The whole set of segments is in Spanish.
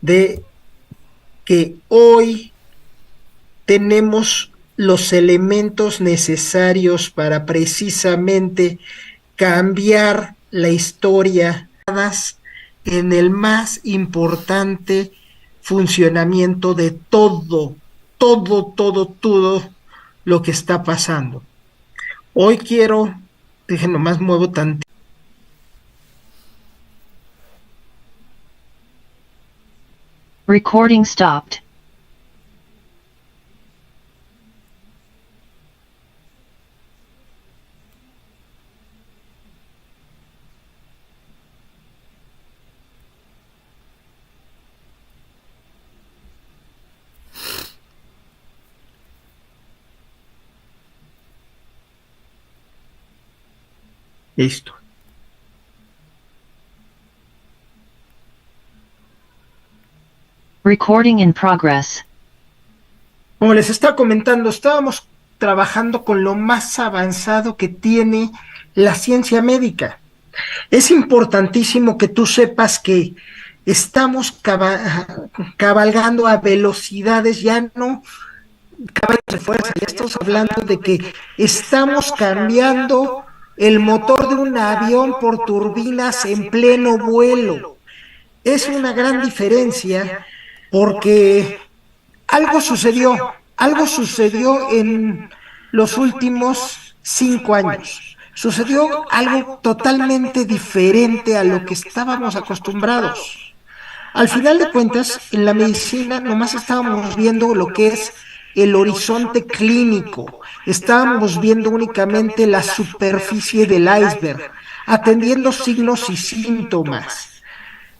de que hoy tenemos los elementos necesarios para precisamente cambiar la historia en el más importante funcionamiento de todo lo que está pasando. Hoy quiero, dejen nomás muevo tantito. Recording stopped. Listo. Recording in progress. Como les estaba comentando, estábamos trabajando con lo más avanzado que tiene la ciencia médica. Es importantísimo que tú sepas que estamos cabalgando a velocidades, ya no caballos de fuerza, ya estamos hablando de que estamos cambiando el motor de un avión por turbinas en pleno vuelo. Es una gran diferencia porque algo sucedió en los últimos 5 años. Sucedió algo totalmente diferente a lo que estábamos acostumbrados. Al final de cuentas, en la medicina nomás estábamos viendo lo que es el horizonte clínico, estábamos viendo únicamente la superficie del iceberg, atendiendo signos y síntomas,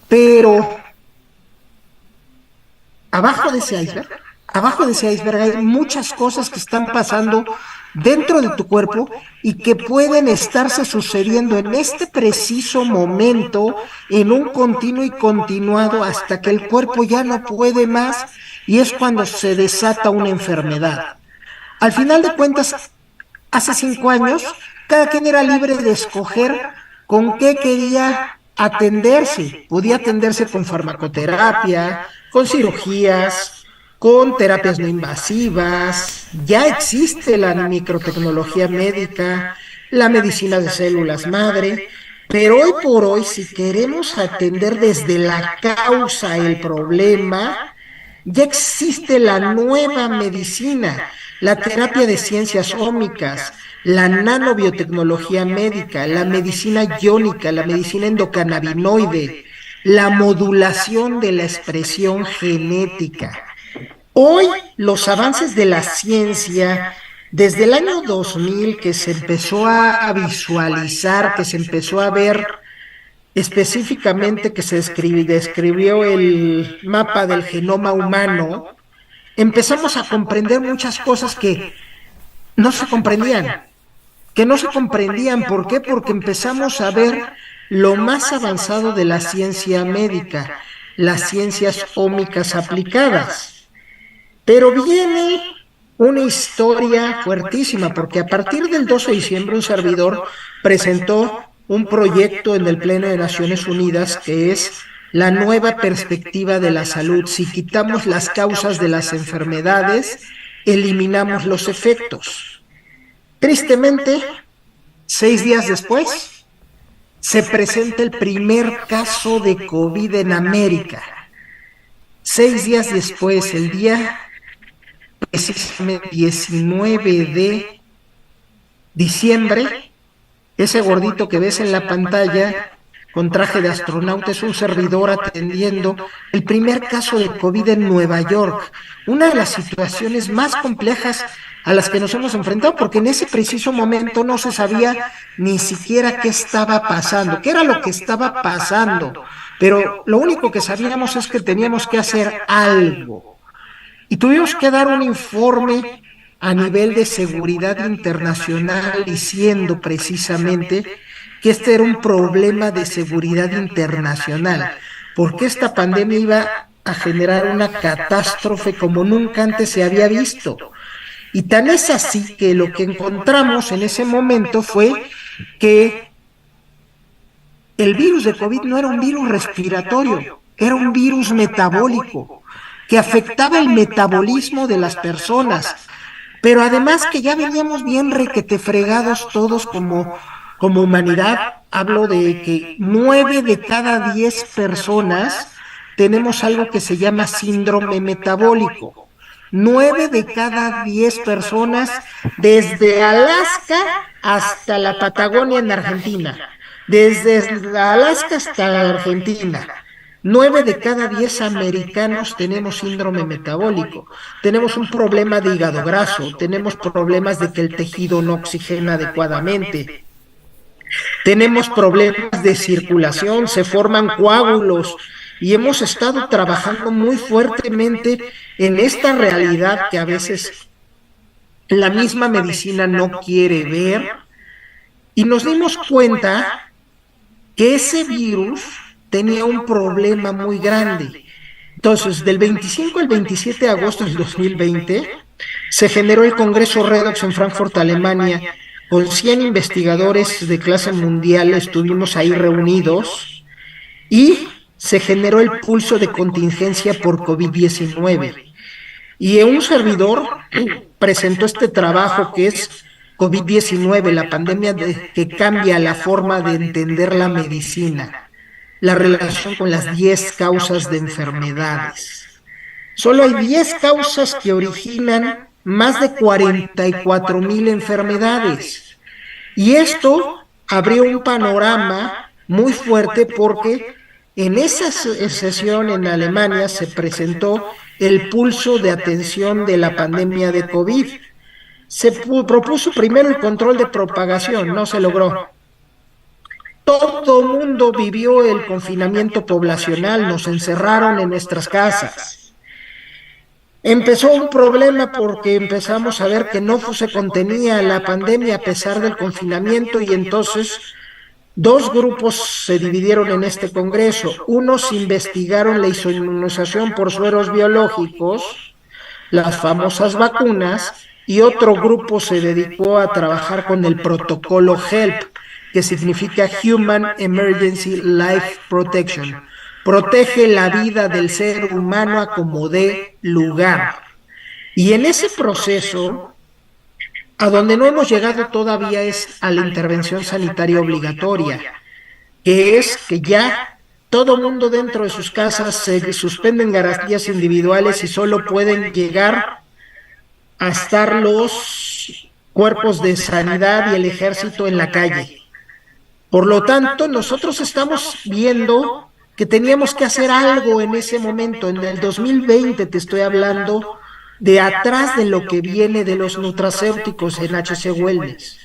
pero abajo de ese iceberg hay muchas cosas que están pasando dentro de tu cuerpo y que pueden estarse sucediendo en este preciso momento en un continuo y continuado hasta que el cuerpo ya no puede más y es cuando se desata una enfermedad. Al final de cuentas, hace 5 años, cada quien era libre de escoger con qué quería atenderse. Podía atenderse con farmacoterapia, con cirugías, con terapias no invasivas. Ya existe la microtecnología médica, la medicina de células madre, pero hoy por hoy, si queremos atender desde la causa el problema, ya existe la nueva medicina, la terapia de ciencias ómicas, la nanobiotecnología médica, la medicina iónica, la medicina endocannabinoide, la modulación de la expresión genética. Hoy los avances de la ciencia, desde el año 2000 que se empezó a visualizar, que se empezó a ver específicamente que se describió el mapa del genoma humano, empezamos a comprender muchas cosas no se comprendían, que no se comprendían. ¿Por qué? Porque empezamos a ver lo más avanzado de la ciencia médica, las ciencias ómicas aplicadas. Pero viene una historia fuertísima, porque a partir del 12 de diciembre un servidor presentó un proyecto en el Pleno de Naciones Unidas que es la nueva perspectiva de la salud. Si quitamos las causas de las enfermedades, eliminamos los efectos. Tristemente, 6 días después, se presenta el primer caso de COVID en América. 6 días después, el día precisamente 19 de diciembre, ese gordito que ves en la pantalla con traje de astronauta es un servidor atendiendo el primer caso de COVID en Nueva York, una de las situaciones más complejas a las que nos hemos enfrentado, porque en ese preciso momento no se sabía ni siquiera qué estaba pasando, qué era lo que estaba pasando, pero lo único que sabíamos es que teníamos que hacer algo. Y tuvimos que dar un informe a nivel de seguridad internacional diciendo precisamente que este era un problema de seguridad internacional, porque esta pandemia iba a generar una catástrofe como nunca antes se había visto. Y tan es así que lo que encontramos en ese momento fue que el virus de COVID no era un virus respiratorio, era un virus metabólico que afectaba el metabolismo de las personas, pero además que ya veníamos bien requete fregados todos como humanidad. Hablo de que 9 de cada 10 personas tenemos algo que se llama síndrome metabólico. 9 de cada 10 personas, desde Alaska hasta la Patagonia en Argentina, desde Alaska hasta la Argentina. 9 de cada 10 americanos tenemos síndrome metabólico. Tenemos un problema de hígado graso, tenemos problemas de que el tejido no oxigena adecuadamente, tenemos problemas de circulación, se forman coágulos y hemos estado trabajando muy fuertemente en esta realidad que a veces la misma medicina no quiere ver, y nos dimos cuenta que ese virus tenía un problema muy grande. Entonces, del 25 al 27 de agosto del 2020, se generó el Congreso Redox en Frankfurt, Alemania, con 100 investigadores de clase mundial. Estuvimos ahí reunidos y se generó el pulso de contingencia por COVID-19. Y un servidor presentó este trabajo que es COVID-19, la pandemia que cambia la forma de entender la medicina, la relación con las 10 causas de enfermedades. Solo hay 10 causas que originan más de 44,000 enfermedades. Y esto abrió un panorama muy fuerte porque en esa sesión en Alemania se presentó el pulso de atención de la pandemia de COVID. Se propuso primero el control de propagación, no se logró. Todo el mundo vivió el confinamiento poblacional, nos encerraron en nuestras casas. Empezó un problema porque empezamos a ver que no se contenía la pandemia a pesar del confinamiento, y entonces dos grupos se dividieron en este congreso. Unos investigaron la inmunización por sueros biológicos, las famosas vacunas, y otro grupo se dedicó a trabajar con el protocolo HELP, que significa Human Emergency Life Protection. Protege la vida del ser humano a como dé lugar. Y en ese proceso, a donde no hemos llegado todavía es a la intervención sanitaria obligatoria, que es que ya todo mundo dentro de sus casas se suspenden garantías individuales y solo pueden llegar a estar los cuerpos de sanidad y el ejército en la calle. Por lo tanto, nosotros estamos viendo que teníamos que hacer algo en ese momento. En el 2020 te estoy hablando de atrás de lo que viene de los nutracéuticos en HC Wellness.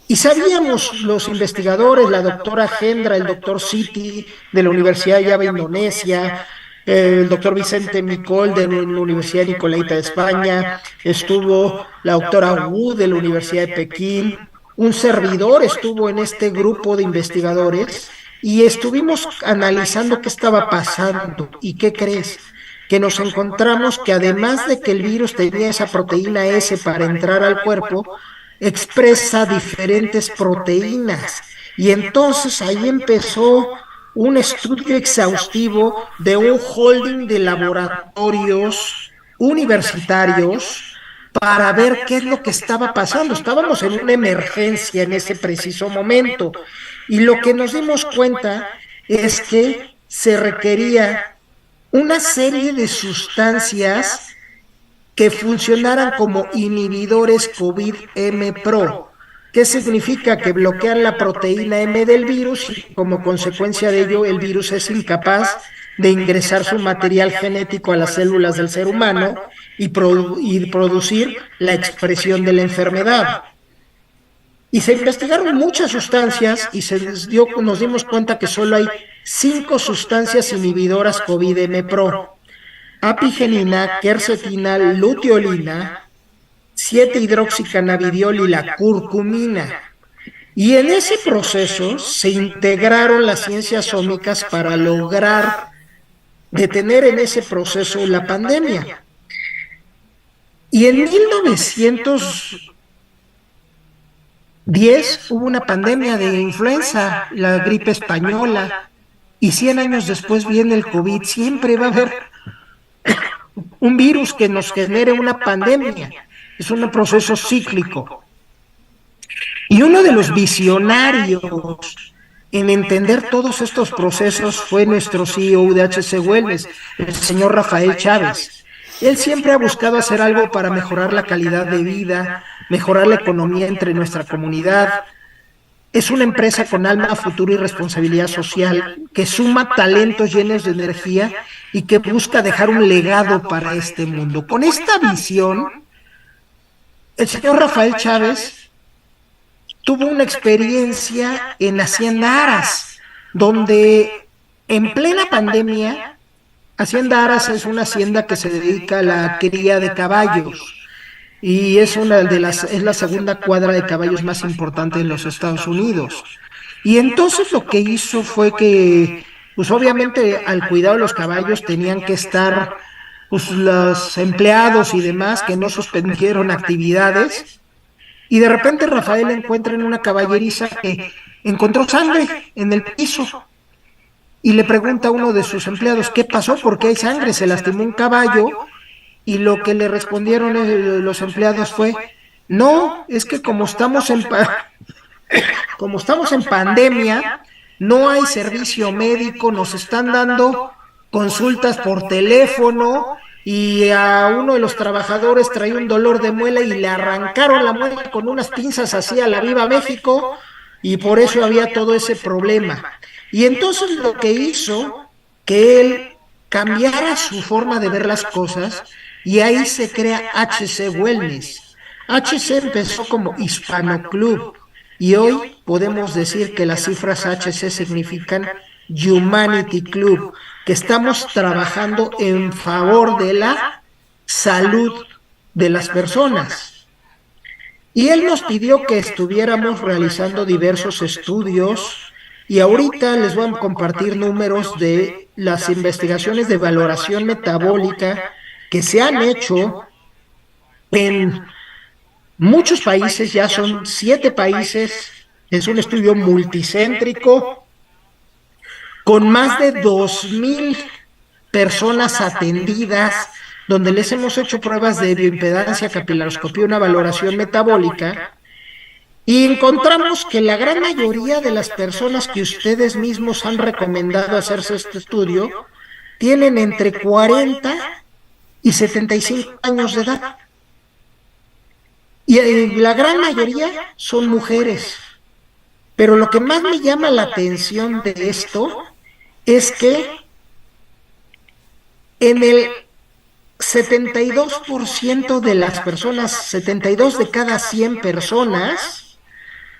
Y sabíamos los investigadores, la doctora Gendra, el doctor Siti de la Universidad de Java, Indonesia, el doctor Vicente Micol de la Universidad Nicolaita de España, estuvo la doctora Wu de la Universidad de Pekín, un servidor estuvo en este grupo de investigadores y estuvimos analizando qué estaba pasando. ¿Y qué crees? Que nos encontramos que además de que el virus tenía esa proteína S para entrar al cuerpo, expresa diferentes proteínas. Y entonces ahí empezó un estudio exhaustivo de un holding de laboratorios universitarios para ver qué es lo que estaba pasando. Estábamos en una emergencia en ese preciso momento, y lo que nos dimos cuenta es que se requería una serie de sustancias que funcionaran como inhibidores COVID-M-Pro. ¿Qué significa? Que bloquean la proteína M del virus y como consecuencia de ello el virus es incapaz de ingresar su material genético a las células del ser humano y producir la expresión de la enfermedad. Y se investigaron muchas sustancias y nos dimos cuenta que solo hay 5 sustancias inhibidoras COVID-M-Pro: apigenina, quercetina, luteolina, 7-hidroxicannabidiol y la curcumina. Y en ese proceso se integraron las ciencias ómicas para lograr detener en ese proceso la pandemia. Y en 1910 hubo una pandemia de influenza, la gripe española, y 100 años después viene el COVID, siempre va a haber un virus que nos genere una pandemia. Es un proceso cíclico. Y uno de los visionarios en entender todos estos procesos fue nuestro CEO de HC Wellness, el señor Rafael Chávez. Él siempre ha buscado hacer algo para mejorar la calidad de vida, mejorar la economía entre nuestra comunidad. Es una empresa con alma, futuro y responsabilidad social que suma talentos llenos de energía y que busca dejar un legado para este mundo. Con esta visión, el señor Rafael Chávez tuvo una experiencia en Hacienda Aras, donde en plena pandemia, Hacienda Aras es una hacienda que se dedica a la cría de caballos y es es la segunda cuadra de caballos más importante en los Estados Unidos. Y entonces lo que hizo fue que, pues obviamente al cuidado de los caballos tenían que estar pues, los empleados y demás que no suspendieron actividades. Y de repente Rafael encuentra en una caballeriza que encontró sangre en el piso y le pregunta a uno de sus empleados, ¿qué pasó? ¿Por qué hay sangre? Se lastimó un caballo y lo que le respondieron los empleados fue, no, es que como estamos en pandemia, no hay servicio médico, nos están dando consultas por teléfono y a uno de los trabajadores traía un dolor de muela y le arrancaron la muela con unas pinzas así a la Viva México y por eso había todo ese problema. Y entonces lo que hizo que él cambiara su forma de ver las cosas y ahí se crea HC Wellness. HC empezó como Hispano Club y hoy podemos decir que las cifras HC significan Humanity Club, que estamos trabajando en favor de la salud de las personas. Y él nos pidió que estuviéramos realizando diversos estudios y ahorita les voy a compartir números de las investigaciones de valoración metabólica que se han hecho en muchos países, ya son 7 países, es un estudio multicéntrico con más de 2,000 personas atendidas, donde les hemos hecho pruebas de bioimpedancia, capilaroscopía, una valoración metabólica, y encontramos que la gran mayoría de las personas que ustedes mismos han recomendado hacerse este estudio tienen entre 40 y 75 años de edad. Y la gran mayoría son mujeres. Pero lo que más me llama la atención de esto es que en el 72% de las personas, 72 de cada 100 personas,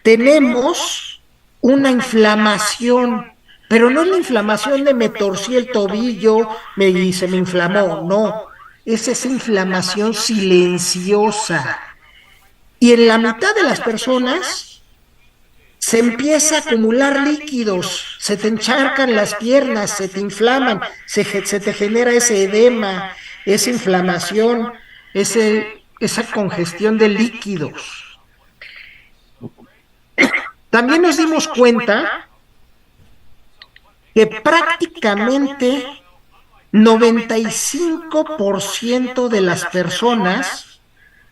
tenemos una inflamación, pero no es la inflamación de me torcí el tobillo y se me inflamó, no, es esa inflamación silenciosa. Y en la mitad de las personas se empieza a acumular líquidos, se te encharcan las piernas, se te inflaman, se te genera ese edema, esa inflamación, esa congestión de líquidos. También nos dimos cuenta que prácticamente 95% de las personas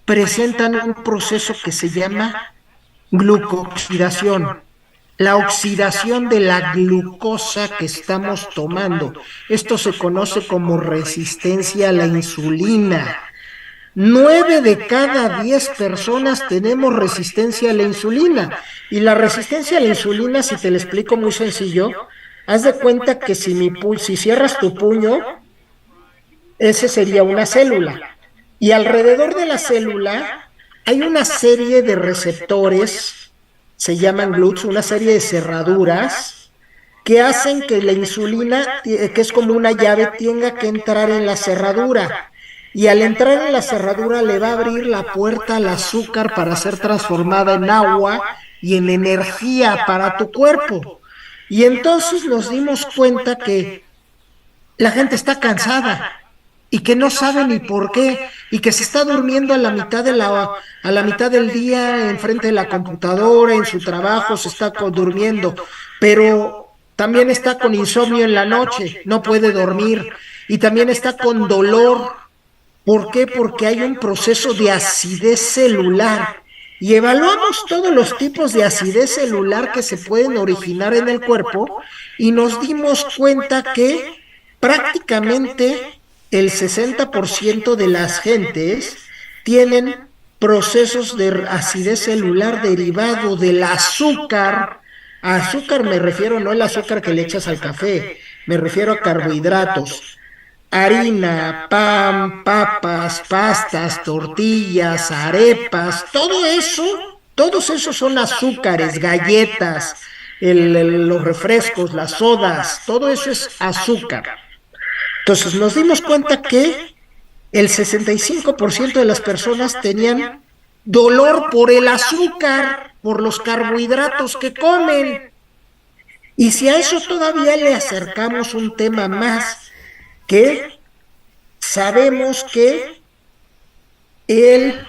presentan un proceso que se llama glucooxidación, la oxidación de la glucosa que estamos tomando. Esto se conoce como resistencia a la insulina. 9 de cada 10 personas tenemos resistencia a la insulina. Y la resistencia a la insulina, si te lo explico muy sencillo, haz de cuenta que si cierras tu puño, ese sería una célula. Y alrededor de la célula hay una serie de receptores, se llaman GLUTs, una serie de cerraduras que hacen que la insulina, que es como una llave, tenga que entrar en la cerradura. Y al entrar en la cerradura le va a abrir la puerta al azúcar para ser transformada en agua y en energía para tu cuerpo. Y entonces nos dimos cuenta que la gente está cansada y que no sabe ni por qué, y que se está durmiendo a la mitad del día enfrente de la computadora, en su trabajo, se está durmiendo, pero también está con insomnio en la noche, no puede dormir y también está con dolor. ¿Por qué? Porque hay un proceso de acidez celular. Y evaluamos todos los tipos de acidez celular que se pueden originar en el cuerpo y nos dimos cuenta que prácticamente el 60% de las gentes tienen procesos de acidez celular derivado del azúcar. A azúcar me refiero no al azúcar que le echas al café, me refiero a carbohidratos. Harina, pan, papas, pastas, tortillas, arepas, todo eso, todos esos son azúcares, galletas, los refrescos, las sodas, todo eso es azúcar. Entonces nos dimos cuenta que el 65% de las personas tenían dolor por el azúcar, por los carbohidratos que comen. Y si a eso todavía le acercamos un tema más, que sabemos que el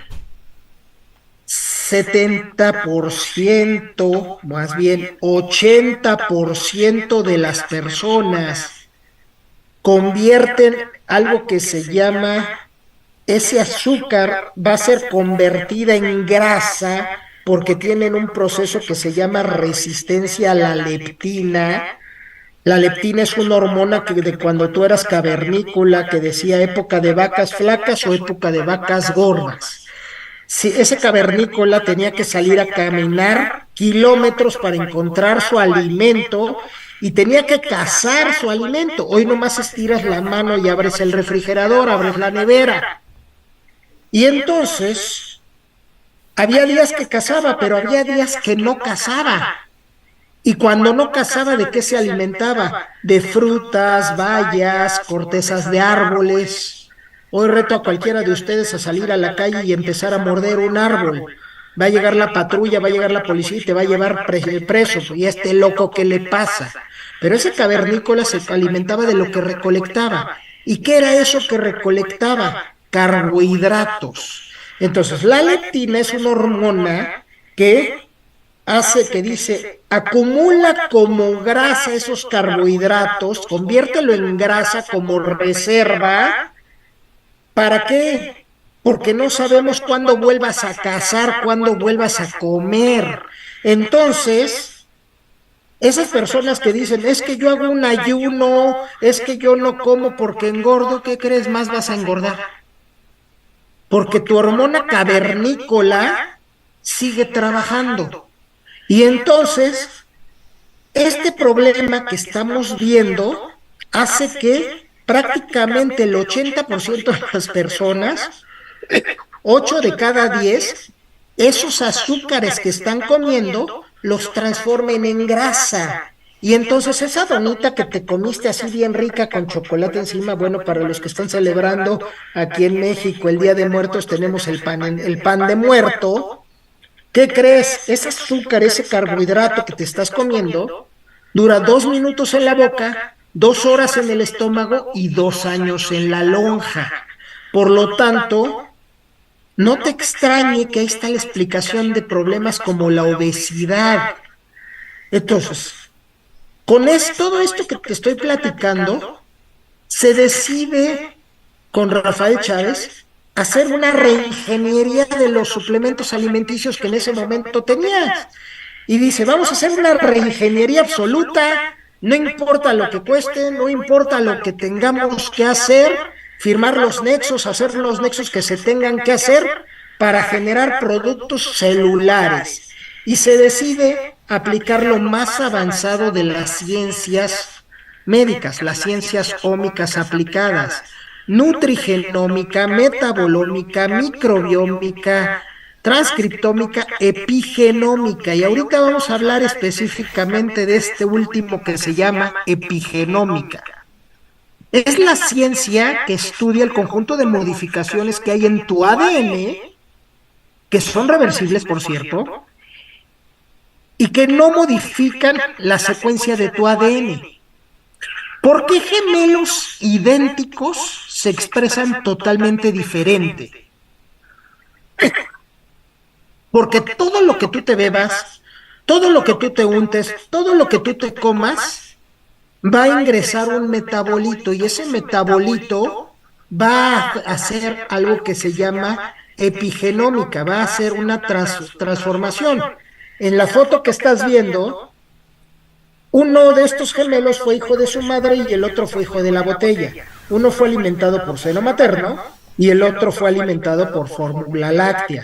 70%, más bien 80% de las personas convierten algo que se llama, ese azúcar va a ser convertida en grasa porque tienen un proceso que se llama resistencia a la leptina. La leptina es una hormona que de cuando tú eras cavernícola, que decía época de vacas flacas o época de vacas gordas. Si ese cavernícola tenía que salir a caminar kilómetros para encontrar su alimento y tenía que cazar su alimento. Hoy nomás estiras la mano y abres el refrigerador, abres la nevera. Y entonces, había días que cazaba, pero había días que no cazaba. Y cuando no cazaba, ¿de qué se alimentaba? De frutas, bayas, cortezas de árboles. Hoy reto a cualquiera de ustedes a salir a la calle y empezar a morder un árbol. Va a llegar la patrulla, va a llegar la policía y te va a llevar preso. ¿Y este loco qué le pasa? Pero ese cavernícola se alimentaba de lo que recolectaba. ¿Y qué era eso que recolectaba? Carbohidratos. Entonces, la leptina es una hormona que hace que dice, acumula como grasa esos carbohidratos, conviértelo en grasa como reserva. ¿Para qué? Porque no sabemos cuándo vuelvas a cazar, cuándo vuelvas a comer. Entonces, esas personas que dicen, es que yo hago un ayuno, es que yo no como porque engordo, ¿qué crees? Más vas a engordar. Porque tu hormona cavernícola sigue trabajando. Y entonces, este problema que estamos viendo hace que prácticamente el 80% de las personas, 8 de cada 10, esos azúcares que están comiendo los transformen en grasa. Y entonces esa donita que te comiste así bien rica con chocolate encima, bueno, para los que están celebrando aquí en México el Día de Muertos tenemos el pan de muerto. ¿Qué crees? Ese azúcar, ese carbohidrato que te estás comiendo, dura 2 minutos en la boca, 2 horas en el estómago y 2 años en la lonja. Por lo tanto, no te extrañe que ahí está la explicación de problemas como la obesidad. Entonces, todo esto que te estoy platicando, se decide con Rafael Chávez hacer una reingeniería de los suplementos alimenticios que en ese momento tenías. Y dice, vamos a hacer una reingeniería absoluta, no importa lo que cueste, no importa lo que tengamos que hacer, firmar los nexos, hacer los nexos que se tengan que hacer para generar productos celulares. Y se decide aplicar lo más avanzado de las ciencias médicas, las ciencias ómicas aplicadas, nutrigenómica, metabolómica, microbiómica, transcriptómica, epigenómica. Y ahorita vamos a hablar específicamente de este último que se llama epigenómica. Es la ciencia que estudia el conjunto de modificaciones que hay en tu ADN, que son reversibles, por cierto, y que no modifican la secuencia de tu ADN. ¿Por qué gemelos idénticos se expresan totalmente diferente? Porque todo lo que tú te bebas, todo lo que tú te untes, todo lo que tú te comas, va a ingresar un metabolito y ese metabolito va a hacer algo que se llama epigenómica, va a hacer una transformación. En la foto que estás viendo, uno de estos gemelos fue hijo de su madre y el otro fue hijo de la botella. Uno fue alimentado por seno materno y el otro fue alimentado por fórmula láctea.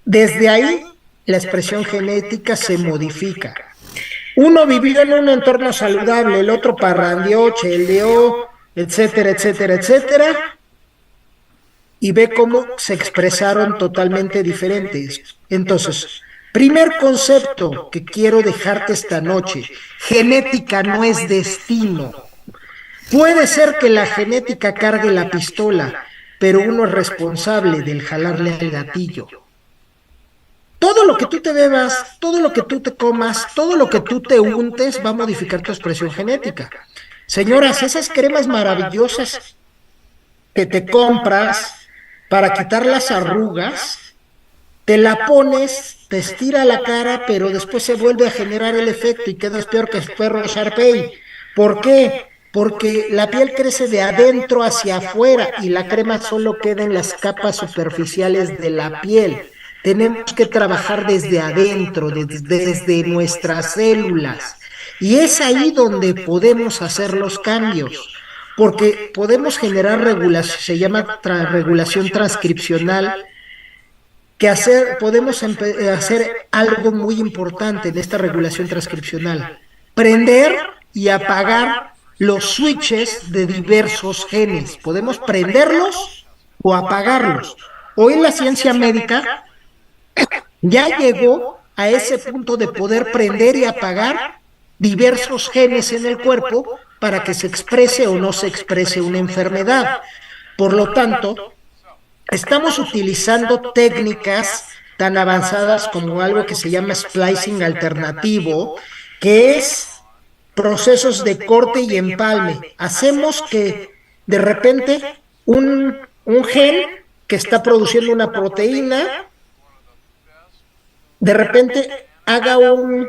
Desde ahí, la expresión genética se modifica. Uno vivió en un entorno saludable, el otro parrandeó, cheleó, etcétera, etcétera, etcétera, y ve cómo se expresaron totalmente diferentes. Entonces, primer concepto que quiero dejarte esta noche: genética no es destino. Puede ser que la genética cargue la pistola, pero uno es responsable del jalarle al gatillo. Todo lo que tú te bebas, todo lo que tú te comas, todo lo que tú te untes va a modificar tu expresión genética. Señoras, esas cremas maravillosas que te compras para quitar las arrugas, te la pones, te estira la cara, pero después se vuelve a generar el efecto y quedas peor que el perro de Sharpei. ¿Por qué? Porque la piel crece de adentro hacia afuera y la crema solo queda en las capas superficiales de la piel. Tenemos que trabajar desde adentro, desde nuestras células. Y es ahí donde podemos hacer los cambios, porque podemos generar regulación, se llama regulación transcripcional, que podemos hacer algo muy importante en esta regulación transcripcional: prender y apagar los switches de diversos genes. Podemos prenderlos o apagarlos. Hoy la ciencia médica ya llegó a ese punto de poder prender y apagar diversos genes en el cuerpo para que se exprese o no se exprese una enfermedad. Por lo tanto, estamos utilizando técnicas tan avanzadas como algo que se llama splicing alternativo, que es procesos de corte y empalme. Hacemos que de repente un gen que está produciendo una proteína, de repente haga un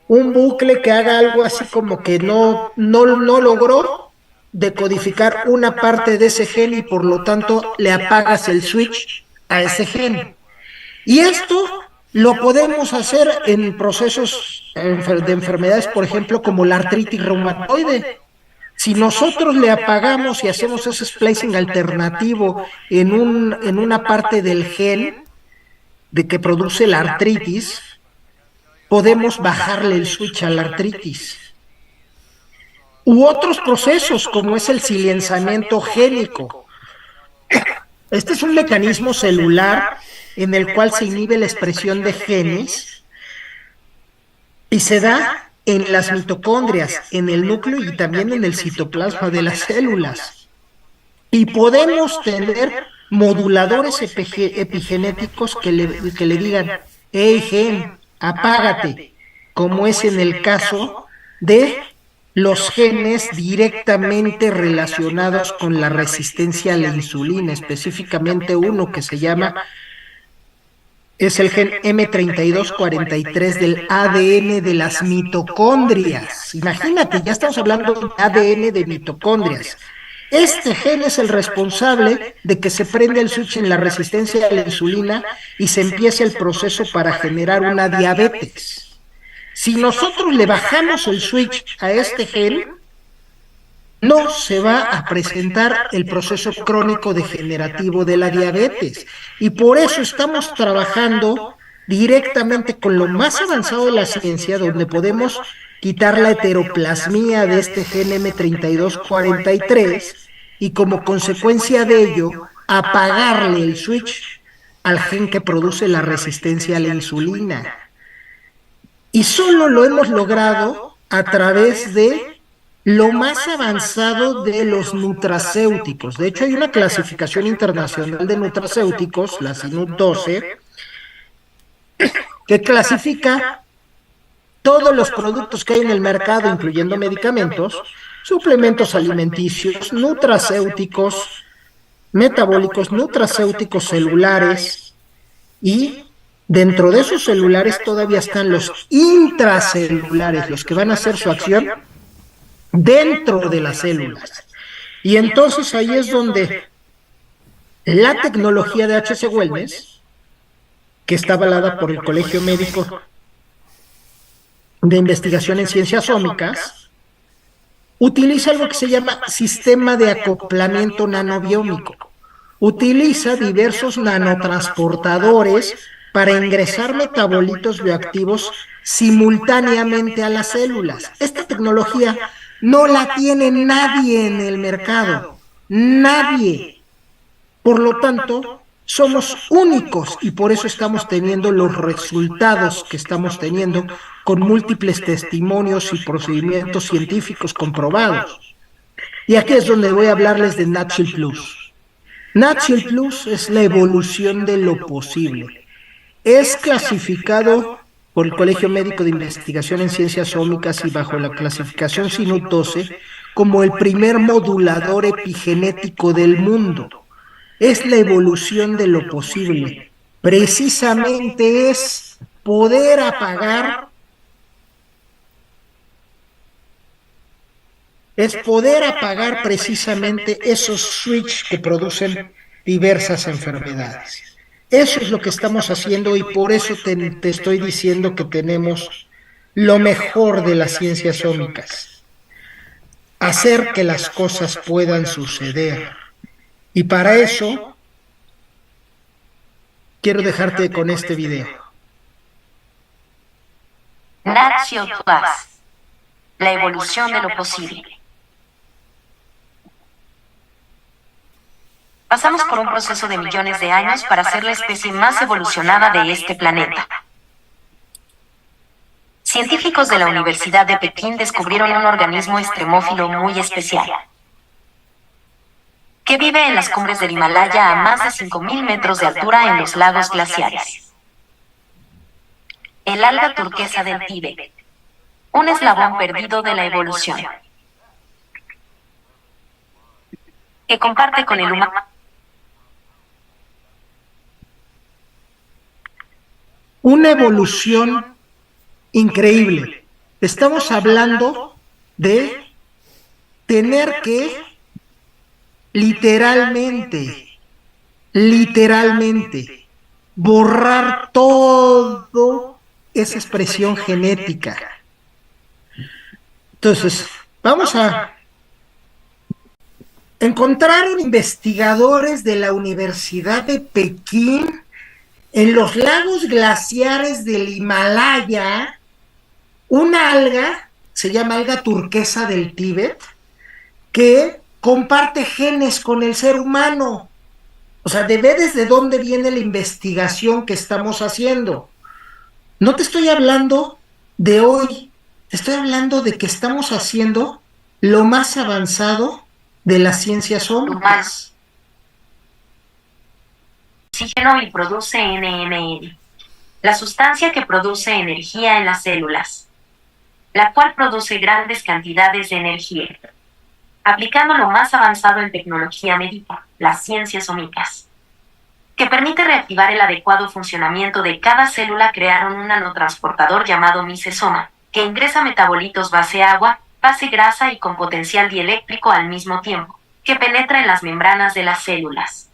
bucle que haga algo así como que no logró decodificar una parte de ese gen y por lo tanto le apagas el switch a ese gen. Y esto lo podemos hacer en procesos de enfermedades, por ejemplo, como la artritis reumatoide. Si nosotros le apagamos y hacemos ese splicing alternativo en una parte del gen de que produce la artritis, podemos bajarle el switch a la artritis. U otros procesos como es el silenciamiento génico. Este es un mecanismo celular en el cual se inhibe la expresión de genes y se da en las mitocondrias, en el núcleo y también en el citoplasma de las células. Y podemos tener moduladores epigenéticos que le digan: hey gen, apágate, como es en el caso de los genes directamente relacionados con la resistencia a la insulina, específicamente uno que se llama, es el gen M3243 del ADN de las mitocondrias. Imagínate, ya estamos hablando de ADN de mitocondrias. Este gen es el responsable de que se prenda el switch en la resistencia a la insulina y se empiece el proceso para generar una diabetes. Si nosotros le bajamos el switch a este gen, no se va a presentar el proceso crónico degenerativo de la diabetes. Y por eso estamos trabajando directamente con lo más avanzado de la ciencia, donde podemos quitar la heteroplasmia de este gen M3243 y como consecuencia de ello apagarle el switch al gen que produce la resistencia a la insulina. Y solo lo hemos logrado a través de lo más avanzado de los nutracéuticos. De hecho, hay una clasificación internacional de nutracéuticos, la SINUT 12, que clasifica todos los productos que hay en el mercado, incluyendo medicamentos, suplementos alimenticios, nutracéuticos metabólicos, nutracéuticos celulares y Dentro de esos celulares todavía están los intracelulares, los que van a hacer su acción dentro de las células. Y entonces ahí es donde la tecnología de H.C. Wellness, que está avalada por el Colegio Médico de Investigación en Ciencias Ómicas, utiliza algo que se llama sistema de acoplamiento nanobiómico. Utiliza diversos nanotransportadores para ingresar metabolitos bioactivos simultáneamente a las células. Esta tecnología no la tiene nadie en el mercado, nadie. Por lo tanto, somos únicos y por eso estamos teniendo los resultados que estamos teniendo con múltiples testimonios y procedimientos científicos comprobados. Y aquí es donde voy a hablarles de NatShield Plus. NatShield Plus es la evolución de lo posible. Es clasificado por el Colegio Médico de Investigación en Ciencias Ómicas y bajo la clasificación Sinut 12 como el primer modulador epigenético del mundo. Es la evolución de lo posible. Precisamente es poder apagar, precisamente esos switches que producen diversas enfermedades. Eso es lo que estamos haciendo y por eso te estoy diciendo que tenemos lo mejor de las ciencias ómicas. Hacer que las cosas puedan suceder. Y para eso quiero dejarte con este video. NatShield Plus, la evolución de lo posible. Pasamos por un proceso de millones de años para ser la especie más evolucionada de este planeta. Científicos de la Universidad de Pekín descubrieron un organismo extremófilo muy especial, que vive en las cumbres del Himalaya a más de 5.000 metros de altura en los lagos glaciares. El alga turquesa del Tíbet, un eslabón perdido de la evolución, que comparte con el humano una evolución increíble. Estamos hablando de tener que literalmente, borrar todo esa expresión genética. Entonces, vamos a encontraron investigadores de la Universidad de Pekín en los lagos glaciares del Himalaya una alga, se llama alga turquesa del Tíbet, que comparte genes con el ser humano. O sea, ve desde dónde viene la investigación que estamos haciendo. No te estoy hablando de hoy, te estoy hablando de que estamos haciendo lo más avanzado de las ciencias ómicas. Oxígeno y produce NMN, la sustancia que produce energía en las células, la cual produce grandes cantidades de energía. Aplicando lo más avanzado en tecnología médica, las ciencias ómicas, que permite reactivar el adecuado funcionamiento de cada célula, crearon un nanotransportador llamado misesoma, que ingresa metabolitos base agua, base grasa y con potencial dieléctrico al mismo tiempo, que penetra en las membranas de las células.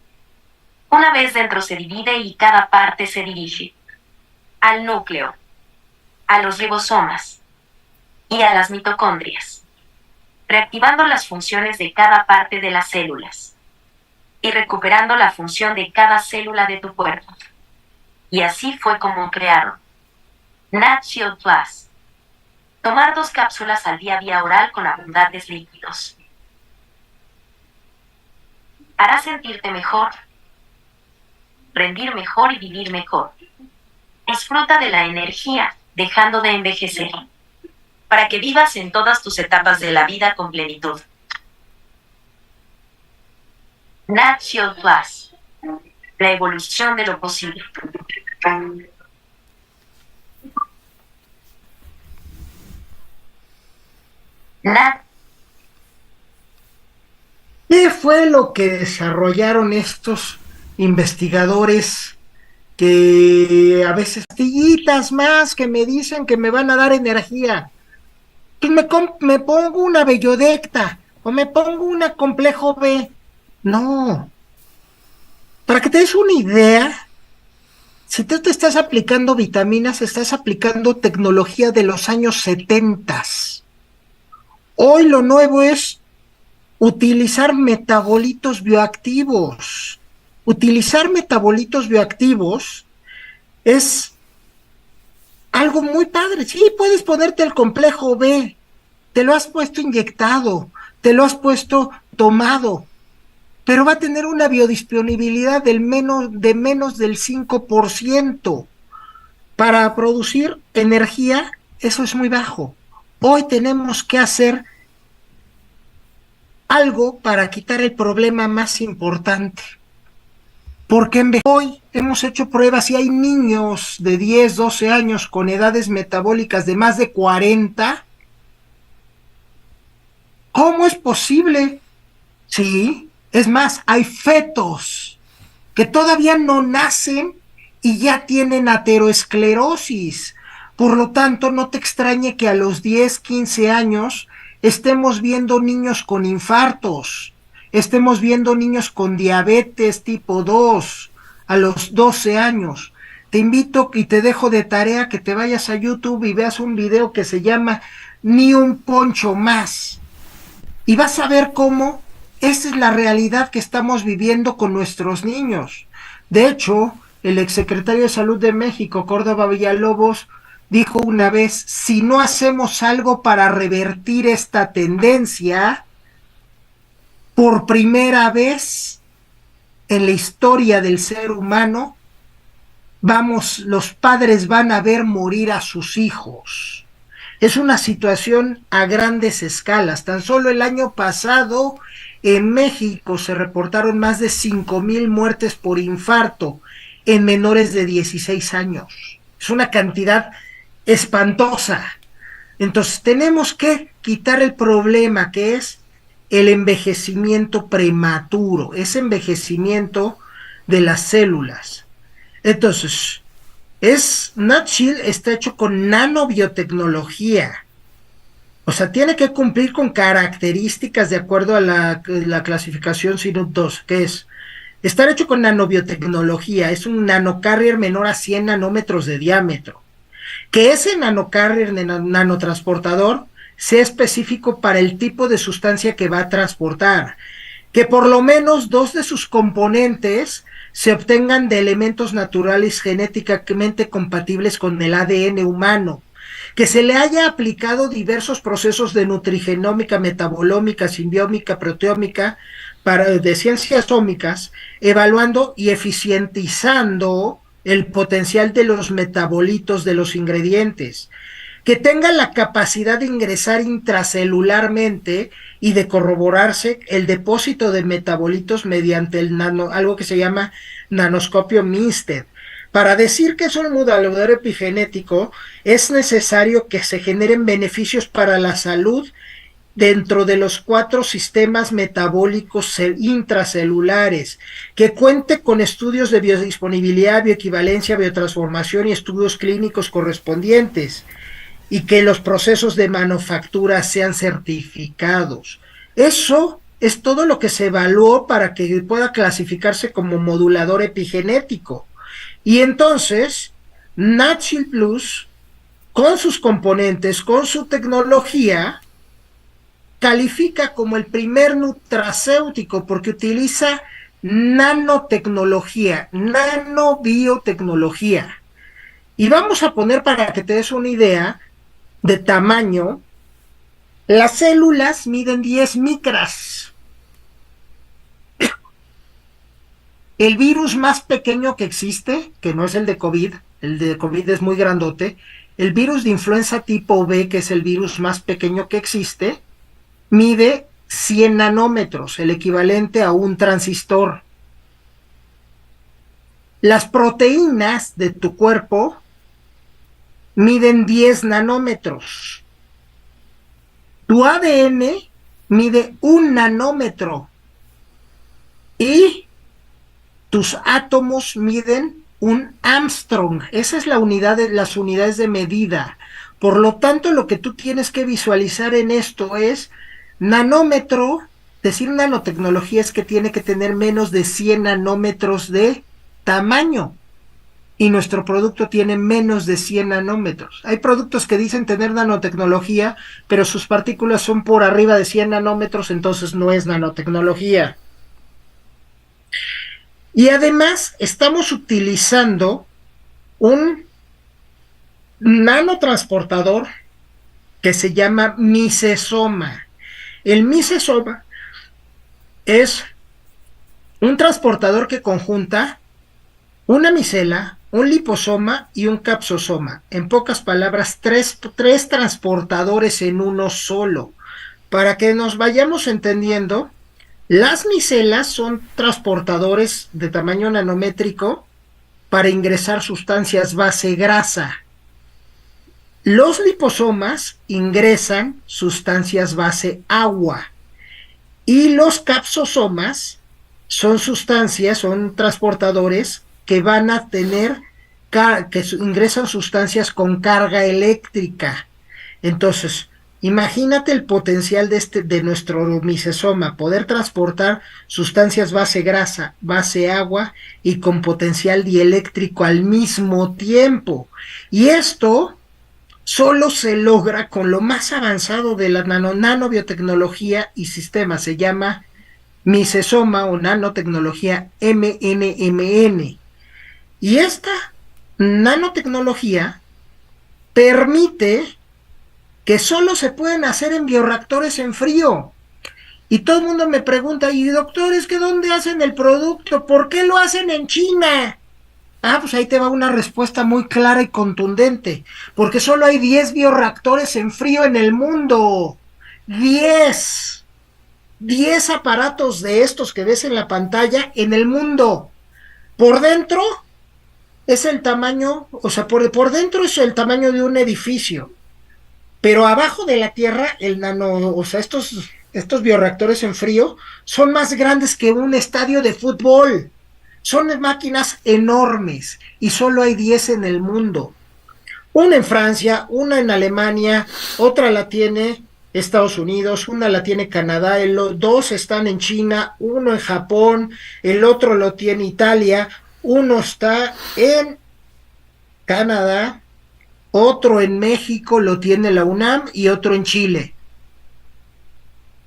Una vez dentro se divide y cada parte se dirige al núcleo, a los ribosomas y a las mitocondrias, reactivando las funciones de cada parte de las células y recuperando la función de cada célula de tu cuerpo. Y así fue como crearon NatShield Plus. Tomar 2 cápsulas al día vía oral con abundantes líquidos hará sentirte mejor, rendir mejor y vivir mejor. Disfruta de la energía, dejando de envejecer, para que vivas en todas tus etapas de la vida con plenitud. NatShield Plus, la evolución de lo posible. ¿Qué fue lo que desarrollaron estos investigadores que a veces pastillitas más que me dicen que me van a dar energía. Pues me pongo una Bellodecta o me pongo una Complejo B. No. Para que te des una idea, si tú te estás aplicando vitaminas, estás aplicando tecnología de los años 70. Hoy lo nuevo es utilizar metabolitos bioactivos. Utilizar metabolitos bioactivos es algo muy padre. Sí, puedes ponerte el Complejo B, te lo has puesto inyectado, te lo has puesto tomado, pero va a tener una biodisponibilidad de menos del 5%. Para producir energía, eso es muy bajo. Hoy tenemos que hacer algo para quitar el problema más importante. Porque hoy hemos hecho pruebas y hay niños de 10, 12 años con edades metabólicas de más de 40. ¿Cómo es posible? Sí, es más, hay fetos que todavía no nacen y ya tienen ateroesclerosis. Por lo tanto, no te extrañe que a los 10, 15 años estemos viendo niños con infartos, estemos viendo niños con diabetes tipo 2 a los 12 años. Te invito y te dejo de tarea que te vayas a YouTube y veas un video que se llama Ni un poncho más. Y vas a ver cómo esa es la realidad que estamos viviendo con nuestros niños. De hecho, el exsecretario de Salud de México, Córdoba Villalobos, dijo una vez, si no hacemos algo para revertir esta tendencia, por primera vez en la historia del ser humano, los padres van a ver morir a sus hijos. Es una situación a grandes escalas. Tan solo el año pasado en México se reportaron más de 5,000 muertes por infarto en menores de 16 años. Es una cantidad espantosa. Entonces tenemos que quitar el problema que es el envejecimiento prematuro, ese envejecimiento de las células. Entonces, NatShield está hecho con nanobiotecnología. O sea, tiene que cumplir con características de acuerdo a la clasificación SINUP 2, que es estar hecho con nanobiotecnología, es un nanocarrier menor a 100 nanómetros de diámetro. Que ese nanocarrier, nanotransportador, sea específico para el tipo de sustancia que va a transportar. Que por lo menos 2 de sus componentes se obtengan de elementos naturales genéticamente compatibles con el ADN humano, que se le haya aplicado diversos procesos de nutrigenómica, metabolómica, simbiómica, proteómica, de ciencias ómicas, evaluando y eficientizando el potencial de los metabolitos de los ingredientes, que tenga la capacidad de ingresar intracelularmente y de corroborarse el depósito de metabolitos mediante algo que se llama nanoscopio Minsted. Para decir que es un modulador epigenético, es necesario que se generen beneficios para la salud dentro de los 4 sistemas metabólicos intracelulares, que cuente con estudios de biodisponibilidad, bioequivalencia, biotransformación y estudios clínicos correspondientes, y que los procesos de manufactura sean certificados. Eso es todo lo que se evaluó para que pueda clasificarse como modulador epigenético. Y entonces, NatShield Plus, con sus componentes, con su tecnología, califica como el primer nutracéutico porque utiliza nanotecnología, nanobiotecnología. Y vamos a poner, para que te des una idea de tamaño, las células miden 10 micras. El virus más pequeño que existe, que no es el de COVID es muy grandote, el virus de influenza tipo B, que es el virus más pequeño que existe, mide 100 nanómetros, el equivalente a un transistor. Las proteínas de tu cuerpo miden 10 nanómetros. Tu ADN mide 1 nanómetro. Y tus átomos miden un Armstrong. Esa es la unidad de las unidades de medida. Por lo tanto, lo que tú tienes que visualizar en esto es nanómetro. Decir nanotecnología es que tiene que tener menos de 100 nanómetros de tamaño. Y nuestro producto tiene menos de 100 nanómetros. Hay productos que dicen tener nanotecnología, pero sus partículas son por arriba de 100 nanómetros, entonces no es nanotecnología. Y además estamos utilizando un nanotransportador que se llama misesoma. El misesoma es un transportador que conjunta una micela, un liposoma y un capsosoma. En pocas palabras, tres transportadores en uno solo. Para que nos vayamos entendiendo, las micelas son transportadores de tamaño nanométrico para ingresar sustancias base grasa. Los liposomas ingresan sustancias base agua. Y los capsosomas son transportadores que van a tener, que ingresan sustancias con carga eléctrica. Entonces, imagínate el potencial de nuestro misesoma, poder transportar sustancias base grasa, base agua y con potencial dieléctrico al mismo tiempo. Y esto solo se logra con lo más avanzado de la nanobiotecnología y sistemas. Se llama misesoma o nanotecnología MNMN. Y esta nanotecnología permite que solo se pueden hacer en bioreactores en frío. Y todo el mundo me pregunta, y doctor, es que ¿dónde hacen el producto? ¿Por qué lo hacen en China? Pues ahí te va una respuesta muy clara y contundente. Porque solo hay 10 bioreactores en frío en el mundo. 10 aparatos de estos que ves en la pantalla en el mundo. Por dentro es el tamaño, por dentro es el tamaño de un edificio. Pero abajo de la Tierra, estos bioreactores en frío son más grandes que un estadio de fútbol. Son máquinas enormes y solo hay 10 en el mundo. Una en Francia, una en Alemania, otra la tiene Estados Unidos, una la tiene Canadá, dos están en China, uno en Japón, el otro lo tiene Italia, uno está en Canadá, otro en México lo tiene la UNAM y otro en Chile.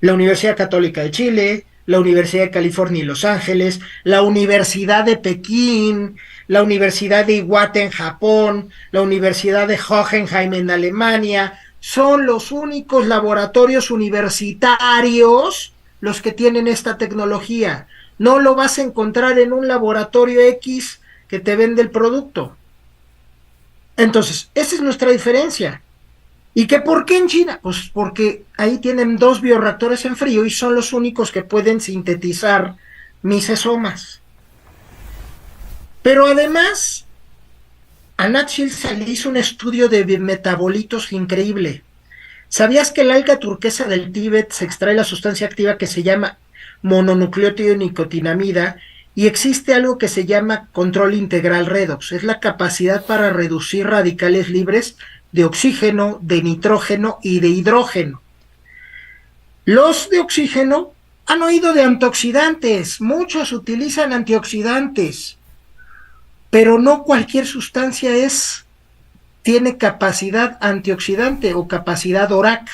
La Universidad Católica de Chile, la Universidad de California y Los Ángeles, la Universidad de Pekín, la Universidad de Iwate en Japón, la Universidad de Hohenheim en Alemania, son los únicos laboratorios universitarios los que tienen esta tecnología. No lo vas a encontrar en un laboratorio X que te vende el producto. Entonces, esa es nuestra diferencia. ¿Y que por qué en China? Pues porque ahí tienen 2 bioreactores en frío y son los únicos que pueden sintetizar misesomas. Pero además, a Nat Shields le hizo un estudio de metabolitos increíble. ¿Sabías que el alga turquesa del Tíbet se extrae la sustancia activa que se llama mononucleótido nicotinamida? Y existe algo que se llama control integral redox. Es la capacidad para reducir radicales libres de oxígeno, de nitrógeno y de hidrógeno. Los de oxígeno han oído de antioxidantes, muchos utilizan antioxidantes, pero no cualquier sustancia tiene capacidad antioxidante o capacidad ORAC,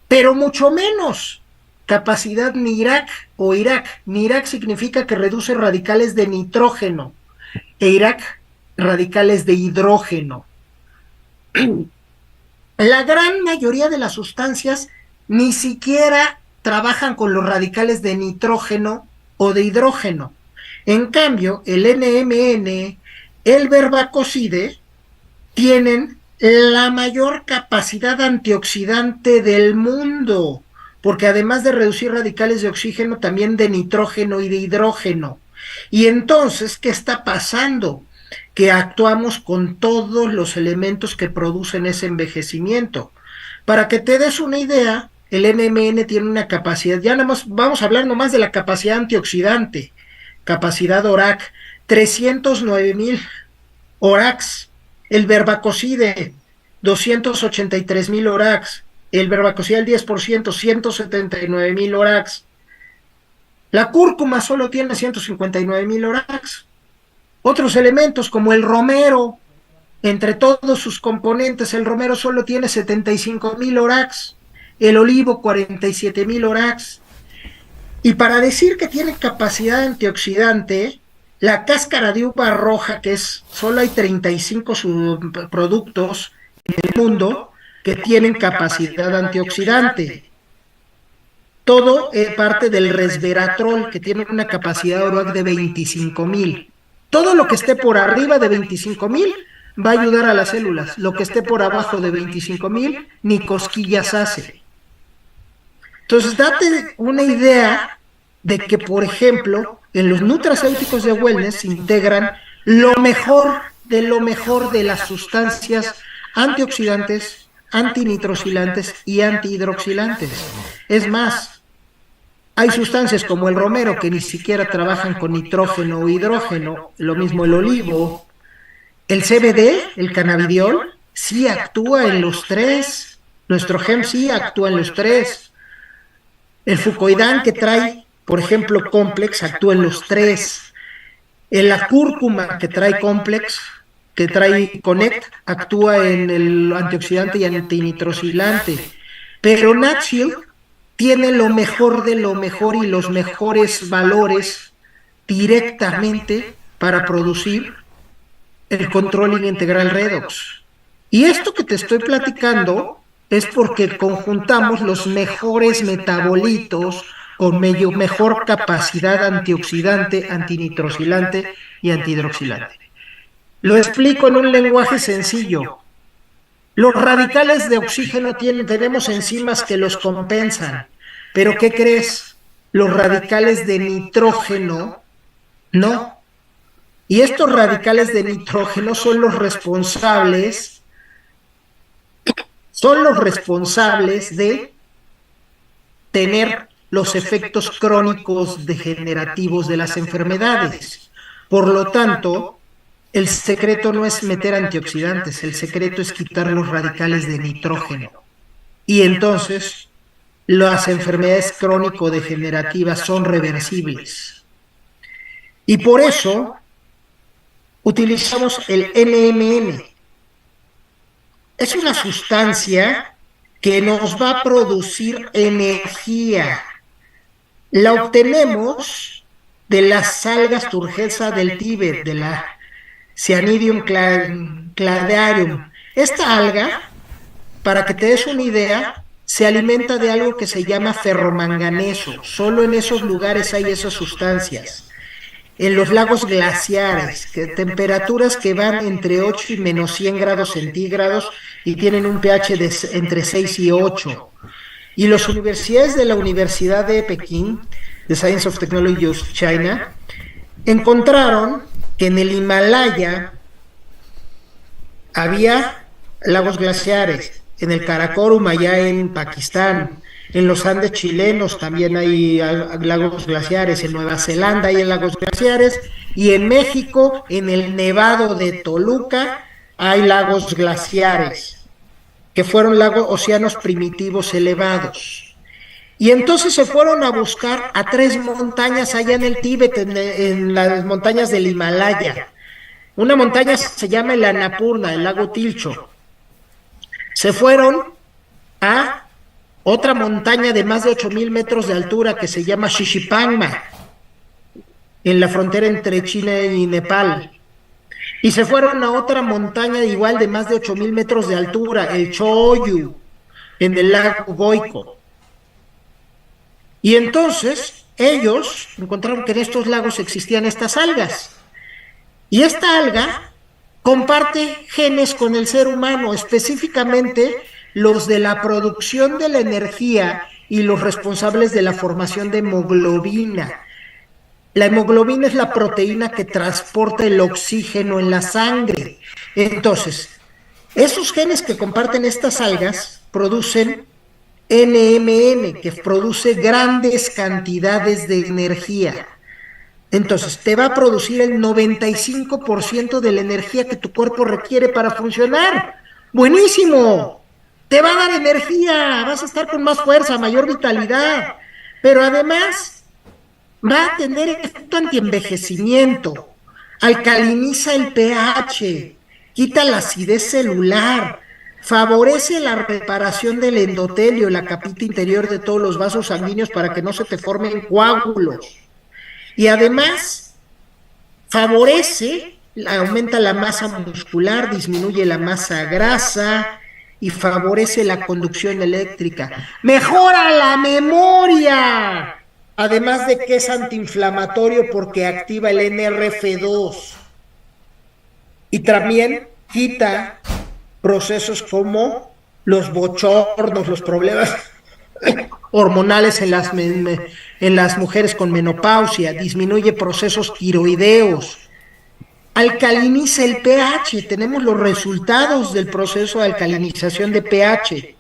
pero mucho menos capacidad NIRAC o IRAC. NIRAC significa que reduce radicales de nitrógeno e IRAC radicales de hidrógeno. La gran mayoría de las sustancias ni siquiera trabajan con los radicales de nitrógeno o de hidrógeno. En cambio, el NMN, el verbacocide, tienen la mayor capacidad antioxidante del mundo, porque además de reducir radicales de oxígeno, también de nitrógeno y de hidrógeno. Y entonces, ¿qué está pasando? Que actuamos con todos los elementos que producen ese envejecimiento. Para que te des una idea, el NMN tiene una capacidad, ya nada más vamos a hablar nomás de la capacidad antioxidante, capacidad ORAC, 309,000 ORACs. El verbacocide, 283,000 ORACs. El verbacocide al 10%, 179,000 ORACs. La cúrcuma solo tiene 159,000 ORACs. Otros elementos como el romero, entre todos sus componentes, el romero solo tiene 75,000 ORACs. El olivo, 47,000 ORACs. Y para decir que tiene capacidad antioxidante, la cáscara de uva roja, que solo hay 35 subproductos en el mundo que tienen capacidad antioxidante. Todo es parte del resveratrol, que tiene una capacidad ORAC de 25,000. Todo lo que esté por arriba de 25,000 va a ayudar a las células. Lo que esté por abajo de 25,000 ni cosquillas hace. Entonces, date una idea de que, por ejemplo, en los nutracéuticos de wellness se integran lo mejor de las sustancias antioxidantes, antinitrosilantes y antihidroxilantes. Es más, hay sustancias como el romero que ni siquiera trabajan con nitrógeno o hidrógeno, lo mismo el olivo. El CBD, el cannabidiol, sí actúa en los tres. Nuestro hemp sí actúa en los tres. El fucoidán, que trae, por ejemplo, Complex, actúa en los tres. La cúrcuma, que trae Complex, que trae Connect, actúa en el antioxidante y antinitrosilante. Pero Natshield tiene lo mejor de lo mejor y los mejores valores directamente para producir el Controlling Integral Redox. Y esto que te estoy platicando es porque conjuntamos los mejores metabolitos con mejor capacidad antioxidante, antinitrosilante y antihidroxilante. Lo explico en un lenguaje sencillo. Los radicales de oxígeno tenemos enzimas que los compensan, pero ¿qué crees? Los radicales de nitrógeno no. Y estos radicales de nitrógeno son los responsables de tener los efectos crónicos degenerativos de las enfermedades. Por lo tanto, el secreto no es meter antioxidantes, el secreto es quitar los radicales de nitrógeno. Y entonces, las enfermedades crónico-degenerativas son reversibles. Y por eso utilizamos el NMN. Es una sustancia que nos va a producir energía. La obtenemos de las algas turgesa del Tíbet, de la Cyanidium cladearium. Esta alga, para que te des una idea, se alimenta de algo que se llama ferromanganeso. Solo en esos lugares hay esas sustancias. En los lagos glaciares, temperaturas que van entre 8 y menos 100 grados centígrados y tienen un pH de entre 6 y 8. Y las universidades de la Universidad de Pekín, de Science of Technology of China, encontraron que en el Himalaya había lagos glaciares, en el Karakorum allá en Pakistán, en los Andes chilenos también hay lagos glaciares, en Nueva Zelanda hay lagos glaciares, y en México, en el Nevado de Toluca, hay lagos glaciares, que fueron océanos primitivos elevados. Y entonces se fueron a buscar a 3 montañas allá en el Tíbet, en las montañas del Himalaya. Una montaña se llama el Annapurna, el lago Tilcho. Se fueron a otra montaña de más de 8,000 metros de altura que se llama Shishipangma, en la frontera entre China y Nepal. Y se fueron a otra montaña igual de más de 8,000 metros de altura, el Choyu, en el lago Goiko. Y entonces ellos encontraron que en estos lagos existían estas algas. Y esta alga comparte genes con el ser humano, específicamente los de la producción de la energía y los responsables de la formación de hemoglobina. La hemoglobina es la proteína que transporta el oxígeno en la sangre. Entonces, esos genes que comparten estas algas producen NMN, que produce grandes cantidades de energía. Entonces, te va a producir el 95% de la energía que tu cuerpo requiere para funcionar. ¡Buenísimo! Te va a dar energía, vas a estar con más fuerza, mayor vitalidad, pero además va a tener efecto antienvejecimiento, alcaliniza el pH, quita la acidez celular, favorece la reparación del endotelio, la capita interior de todos los vasos sanguíneos para que no se te formen coágulos. Y además favorece, aumenta la masa muscular, disminuye la masa grasa y favorece la conducción eléctrica. Mejora la memoria. Además de que es antiinflamatorio porque activa el NRF2. Y también quita procesos como los bochornos, los problemas hormonales en las mujeres con menopausia, disminuye procesos tiroideos, alcaliniza el pH, tenemos los resultados del proceso de alcalinización de pH,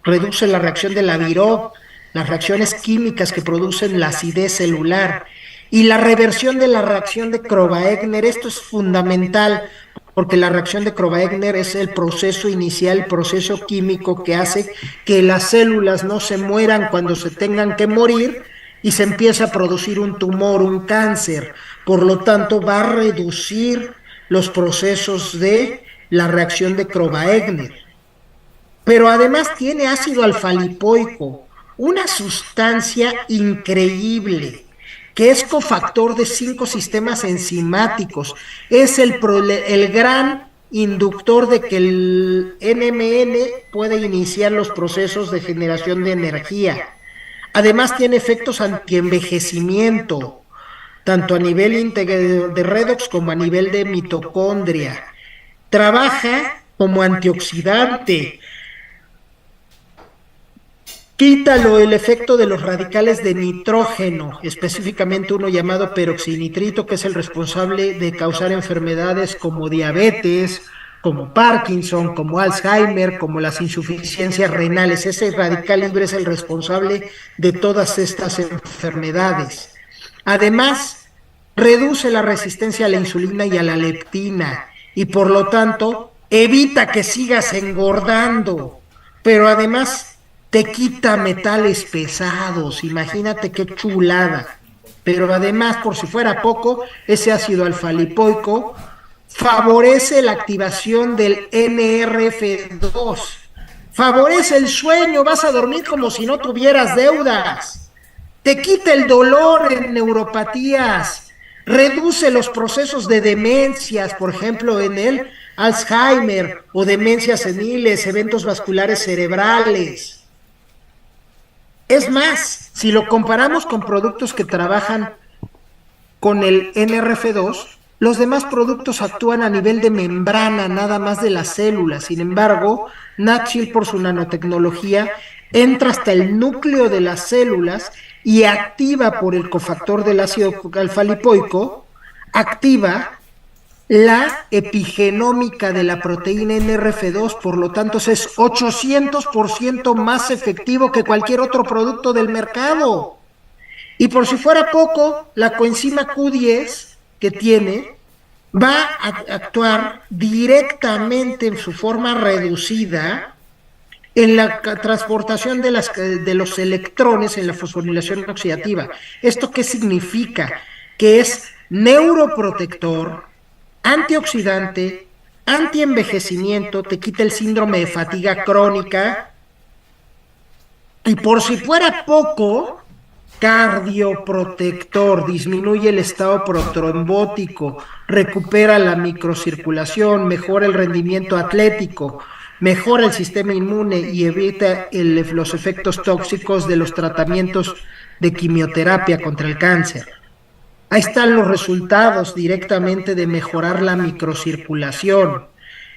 reduce la reacción de la Viró, las reacciones químicas que producen la acidez celular y la reversión de la reacción de Kroeber-Ellner. Esto es fundamental porque la reacción de Kroeber-Ellner es el proceso inicial, el proceso químico que hace que las células no se mueran cuando se tengan que morir y se empieza a producir un tumor, un cáncer. Por lo tanto, va a reducir los procesos de la reacción de Kroeber-Ellner. Pero además tiene ácido alfa-lipoico, una sustancia increíble que es cofactor de 5 sistemas enzimáticos, es el gran inductor de que el NMN puede iniciar los procesos de generación de energía. Además tiene efectos antienvejecimiento, tanto a nivel de redox como a nivel de mitocondria. Trabaja como antioxidante. Quítalo el efecto de los radicales de nitrógeno, específicamente uno llamado peroxinitrito, que es el responsable de causar enfermedades como diabetes, como Parkinson, como Alzheimer, como las insuficiencias renales. Ese radical libre es el responsable de todas estas enfermedades. Además, reduce la resistencia a la insulina y a la leptina y por lo tanto evita que sigas engordando, pero además te quita metales pesados, imagínate qué chulada. Pero además, por si fuera poco, ese ácido alfa-lipoico favorece la activación del NRF2, favorece el sueño, vas a dormir como si no tuvieras deudas, te quita el dolor en neuropatías, reduce los procesos de demencias, por ejemplo en el Alzheimer o demencias seniles, eventos vasculares cerebrales. Es más, si lo comparamos con productos que trabajan con el NRF2, los demás productos actúan a nivel de membrana, nada más de las células. Sin embargo, NatShield, por su nanotecnología, entra hasta el núcleo de las células y activa por el cofactor del ácido alfa-lipoico, activa la epigenómica de la proteína NRF2, por lo tanto es 800% más efectivo que cualquier otro producto del mercado. Y por si fuera poco, la coenzima Q10 que tiene va a actuar directamente en su forma reducida en la transportación de los electrones en la fosforilación oxidativa. ¿Esto qué significa? Que es neuroprotector, antioxidante, antienvejecimiento, te quita el síndrome de fatiga crónica y por si fuera poco, cardioprotector, disminuye el estado protrombótico, recupera la microcirculación, mejora el rendimiento atlético, mejora el sistema inmune y evita los efectos tóxicos de los tratamientos de quimioterapia contra el cáncer. Ahí están los resultados directamente de mejorar la microcirculación.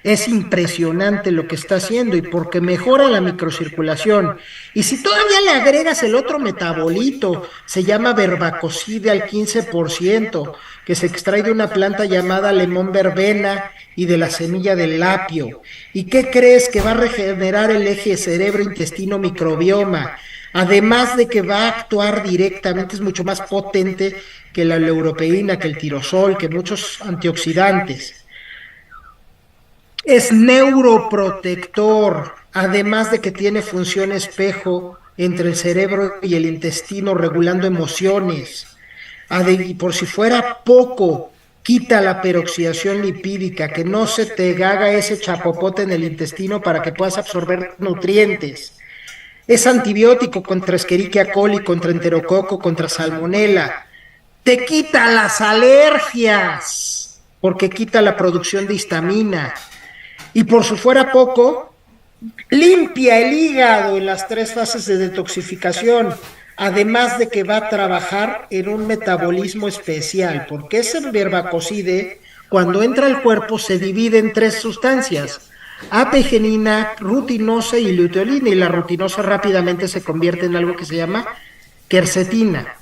Es impresionante lo que está haciendo y porque mejora la microcirculación. Y si todavía le agregas el otro metabolito, se llama verbacocide al 15%, que se extrae de una planta llamada lemón verbena y de la semilla del apio. ¿Y qué crees? Que va a regenerar el eje cerebro-intestino-microbioma. además de que va a actuar directamente, es mucho más potente que la leuropeína, que el tirosol, que muchos antioxidantes. Es neuroprotector, además de que tiene función espejo entre el cerebro y el intestino, regulando emociones. Y por si fuera poco, quita la peroxidación lipídica, que no se te haga ese chapopote en el intestino para que puedas absorber nutrientes. Es antibiótico contra Escherichia coli, contra enterococo, contra salmonela. Te quita las alergias, porque quita la producción de histamina. Y por si fuera poco, limpia el hígado en las 3 fases de detoxificación, además de que va a trabajar en un metabolismo especial, porque ese verbacocide, cuando entra al cuerpo, se divide en 3 sustancias: apigenina, rutinosa y luteolina, y la rutinosa rápidamente se convierte en algo que se llama quercetina.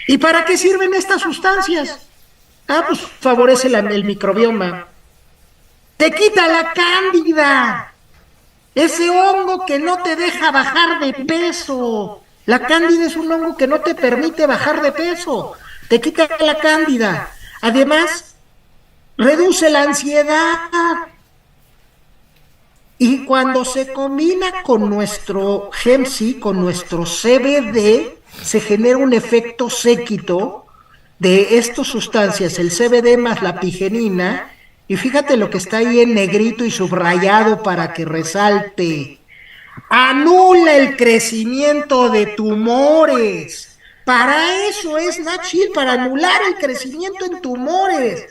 ¿Y para qué sirven estas sustancias? Pues favorece el microbioma. Te quita la cándida, ese hongo que no te deja bajar de peso. La cándida es un hongo que no te permite bajar de peso. Te quita la cándida. Además, reduce la ansiedad. Y cuando se combina con nuestro GEMSI, con nuestro CBD, se genera un efecto séquito de estas sustancias, el CBD más la apigenina. Y fíjate lo que está ahí en negrito y subrayado para que resalte. Anula el crecimiento de tumores. Para eso es NatChill, para anular el crecimiento en tumores.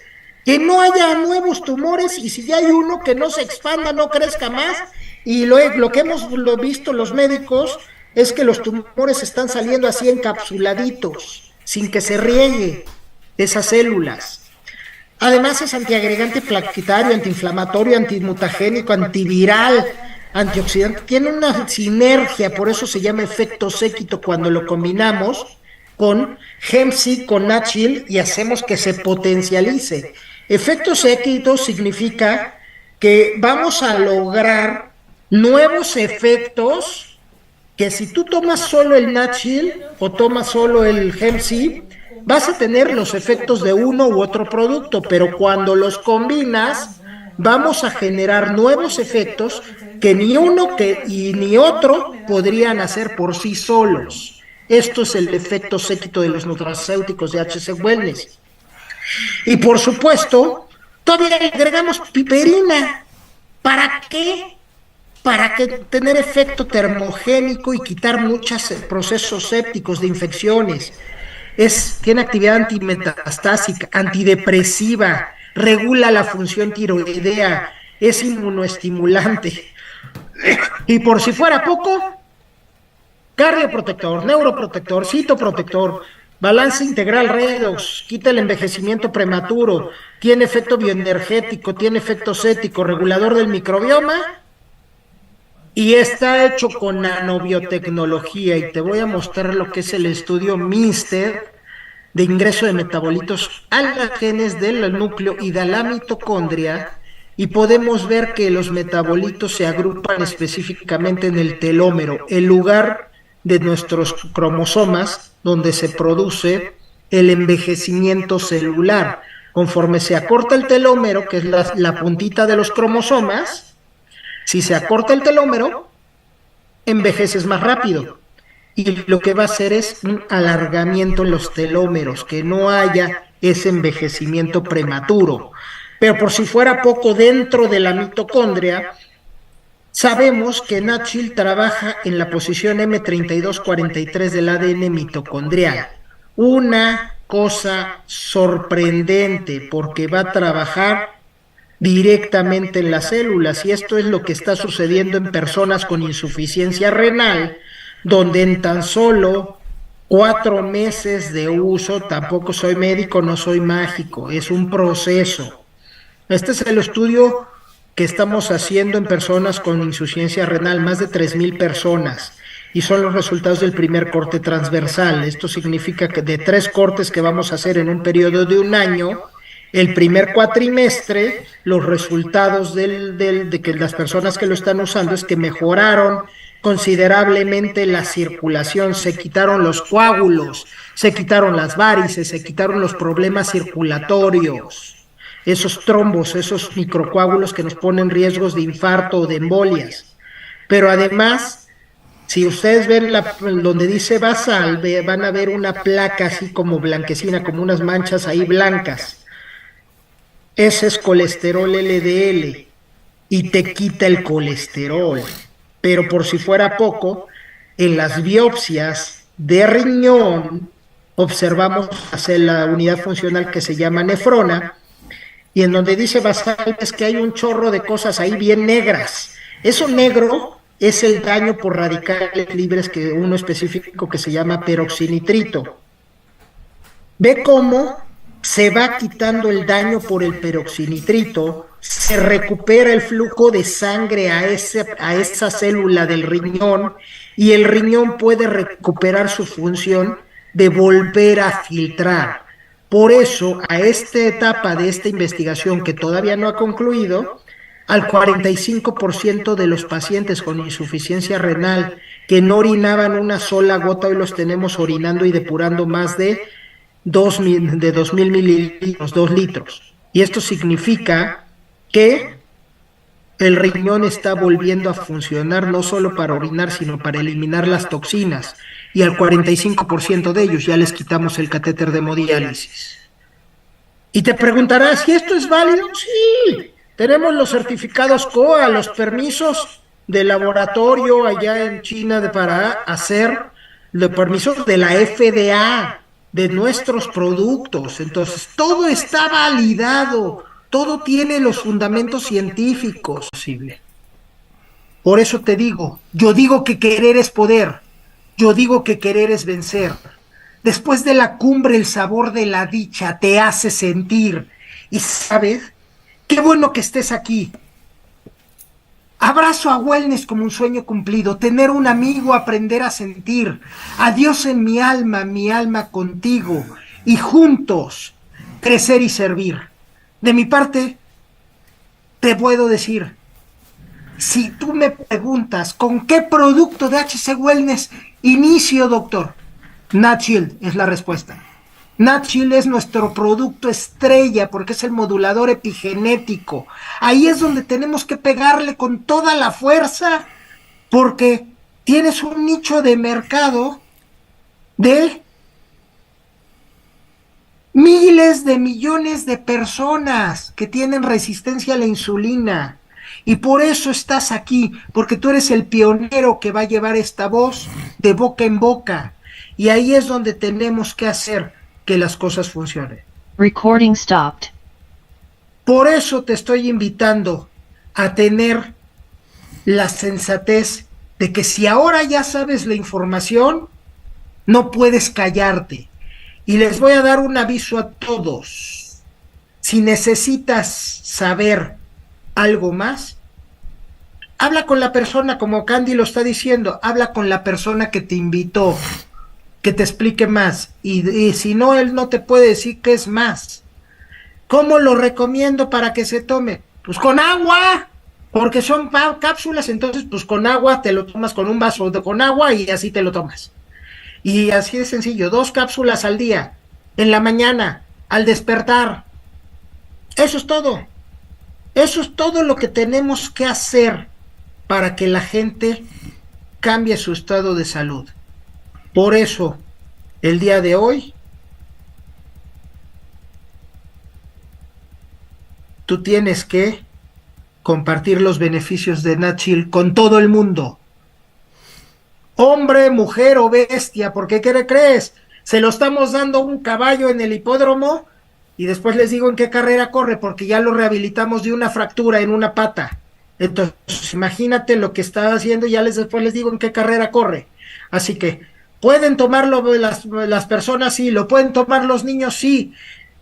Que no haya nuevos tumores, y si ya hay uno, que no se expanda, no crezca más. Y lo que hemos visto los médicos es que los tumores están saliendo así encapsuladitos, sin que se riegue esas células. Además es antiagregante plaquetario, antiinflamatorio, antimutagénico, antiviral, antioxidante. Tiene una sinergia, por eso se llama efecto séquito cuando lo combinamos con GEMSI, con NatChill, y hacemos que se potencialice. Efecto séquito significa que vamos a lograr nuevos efectos que si tú tomas solo el NatChill o tomas solo el GEMSI, vas a tener los efectos de uno u otro producto, pero cuando los combinas, vamos a generar nuevos efectos que ni uno y ni otro podrían hacer por sí solos. Esto es el efecto séquito de los nutracéuticos de HC Wellness. Y por supuesto, todavía le agregamos piperina. ¿Para qué? Para tener efecto termogénico y quitar muchos procesos sépticos de infecciones. Tiene actividad antimetastásica, antidepresiva, regula la función tiroidea, es inmunoestimulante. Y por si fuera poco, cardioprotector, neuroprotector, citoprotector, balance integral redox, quita el envejecimiento prematuro, tiene efecto bioenergético, tiene efecto cético, regulador del microbioma, y está hecho con nanobiotecnología. Y te voy a mostrar lo que es el estudio MINSTER de ingreso de metabolitos a los genes del núcleo y de la mitocondria, y podemos ver que los metabolitos se agrupan específicamente en el telómero, el lugar de nuestros cromosomas donde se produce el envejecimiento celular. Conforme se acorta el telómero, que es la puntita de los cromosomas, si se acorta el telómero, envejeces más rápido. Y lo que va a hacer es un alargamiento en los telómeros, que no haya ese envejecimiento prematuro. Pero por si fuera poco, dentro de la mitocondria, sabemos que NatChill trabaja en la posición M3243 del ADN mitocondrial. Una cosa sorprendente, porque va a trabajar directamente en las células, y esto es lo que está sucediendo en personas con insuficiencia renal, donde en tan solo 4 meses de uso, tampoco soy médico, no soy mágico, es un proceso. Este es el estudio que estamos haciendo en personas con insuficiencia renal, más de 3,000 personas, y son los resultados del primer corte transversal. Esto significa que de 3 cortes que vamos a hacer en un periodo de 1 año, el primer cuatrimestre, los resultados de que las personas que lo están usando es que mejoraron considerablemente la circulación, se quitaron los coágulos, se quitaron las varices, se quitaron los problemas circulatorios, esos trombos, esos microcoágulos que nos ponen riesgos de infarto o de embolias. Pero además, si ustedes ven donde dice basal, van a ver una placa así como blanquecina, como unas manchas ahí blancas. Ese es colesterol LDL y te quita el colesterol. Pero por si fuera poco, en las biopsias de riñón observamos la unidad funcional que se llama nefrona, y en donde dice basal es que hay un chorro de cosas ahí bien negras. Eso negro es el daño por radicales libres, que uno específico que se llama peroxinitrito. Ve cómo se va quitando el daño por el peroxinitrito, se recupera el flujo de sangre a esa célula del riñón, y el riñón puede recuperar su función de volver a filtrar. Por eso, a esta etapa de esta investigación que todavía no ha concluido, al 45% de los pacientes con insuficiencia renal que no orinaban una sola gota, hoy los tenemos orinando y depurando más de 2.000 mililitros, 2 litros. Y esto significa que el riñón está volviendo a funcionar no solo para orinar, sino para eliminar las toxinas. Y al 45% de ellos ya les quitamos el catéter de hemodiálisis. Y te preguntarás, ¿y esto es válido? Sí, tenemos los certificados COA, los permisos de laboratorio allá en China para hacer los permisos de la FDA, de nuestros productos. Entonces, todo está validado, todo tiene los fundamentos científicos posibles. Por eso te digo, yo digo que querer es poder, yo digo que querer es vencer. Después de la cumbre, el sabor de la dicha te hace sentir. Y sabes, qué bueno que estés aquí. Abrazo a Wellness como un sueño cumplido, tener un amigo, aprender a sentir, a Dios en mi alma contigo, y juntos crecer y servir. De mi parte, te puedo decir, si tú me preguntas con qué producto de HC Wellness inicio, doctor, NatShield es la respuesta. NatShield es nuestro producto estrella porque es el modulador epigenético. Ahí es donde tenemos que pegarle con toda la fuerza, porque tienes un nicho de mercado de miles de millones de personas que tienen resistencia a la insulina. Y por eso estás aquí, porque tú eres el pionero que va a llevar esta voz de boca en boca. Y ahí es donde tenemos que hacer que las cosas funcionen. Recording stopped. Por eso te estoy invitando a tener la sensatez de que si ahora ya sabes la información, no puedes callarte. Y les voy a dar un aviso a todos. Si necesitas saber algo más, habla con la persona, como Candy lo está diciendo, habla con la persona que te invitó, que te explique más, y si no, él no te puede decir qué es más. ¿Cómo lo recomiendo para que se tome? Pues con agua, porque son cápsulas, entonces pues con agua te lo tomas, con un vaso con agua, y así te lo tomas. Y así de sencillo, 2 cápsulas al día, en la mañana, al despertar. Eso es todo. Eso es todo lo que tenemos que hacer para que la gente cambie su estado de salud. Por eso, el día de hoy, tú tienes que compartir los beneficios de NatShield con todo el mundo. Hombre, mujer o bestia, porque ¿qué crees? Se lo estamos dando a un caballo en el hipódromo y después les digo en qué carrera corre, porque ya lo rehabilitamos de una fractura en una pata. Entonces, imagínate lo que está haciendo, y después les digo en qué carrera corre. Así que, ¿pueden tomarlo las personas? Sí. ¿Lo pueden tomar los niños? Sí.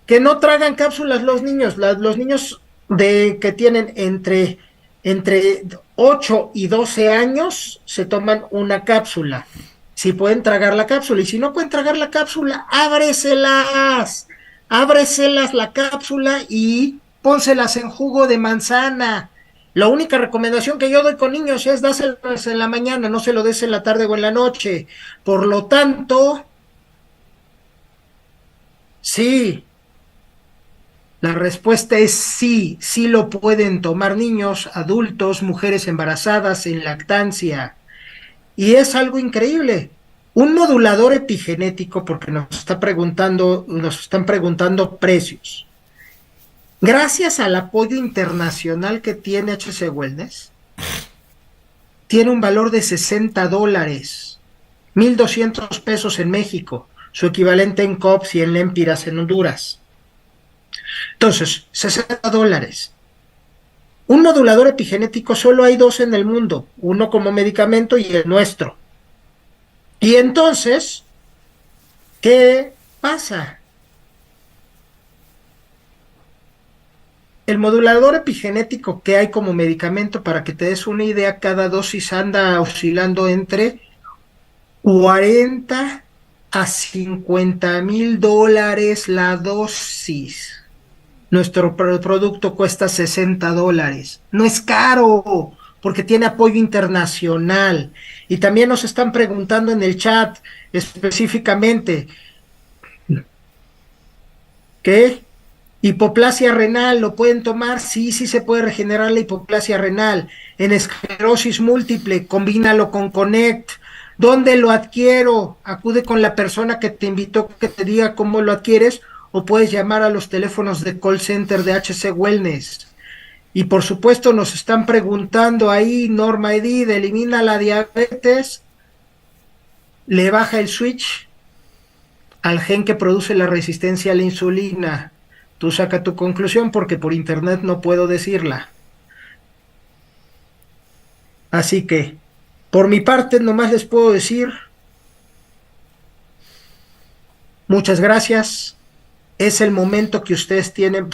Que no tragan cápsulas los niños. Los niños que tienen entre 8 y 12 años se toman una cápsula. Si pueden tragar la cápsula. Y si no pueden tragar la cápsula, ábreselas la cápsula y pónselas en jugo de manzana. La única recomendación que yo doy con niños es dáselos en la mañana, no se lo des en la tarde o en la noche. Por lo tanto, sí, la respuesta es sí, sí lo pueden tomar niños, adultos, mujeres embarazadas, en lactancia. Y es algo increíble. Un modulador epigenético, porque nos están preguntando precios. Gracias al apoyo internacional que tiene HC Wellness, tiene un valor de $60, 1,200 pesos en México, su equivalente en COPS y en Lempiras en Honduras. Entonces, $60. Un modulador epigenético solo hay dos en el mundo, uno como medicamento y el nuestro. Y entonces, ¿qué pasa? El modulador epigenético que hay como medicamento, para que te des una idea, cada dosis anda oscilando entre 40 a $50,000 la dosis. Nuestro producto cuesta $60. No es caro, porque tiene apoyo internacional. Y también nos están preguntando en el chat específicamente, ¿qué? Hipoplasia renal, ¿lo pueden tomar? Sí, sí se puede regenerar la hipoplasia renal. En esclerosis múltiple, combínalo con Connect. ¿Dónde lo adquiero? Acude con la persona que te invitó, que te diga cómo lo adquieres, o puedes llamar a los teléfonos de call center de HC Wellness. Y por supuesto nos están preguntando ahí, Norma Edith, elimina la diabetes, le baja el switch al gen que produce la resistencia a la insulina. Tú saca tu conclusión, porque por internet no puedo decirla. Así que, por mi parte, nomás les puedo decir, muchas gracias. Es el momento que ustedes tienen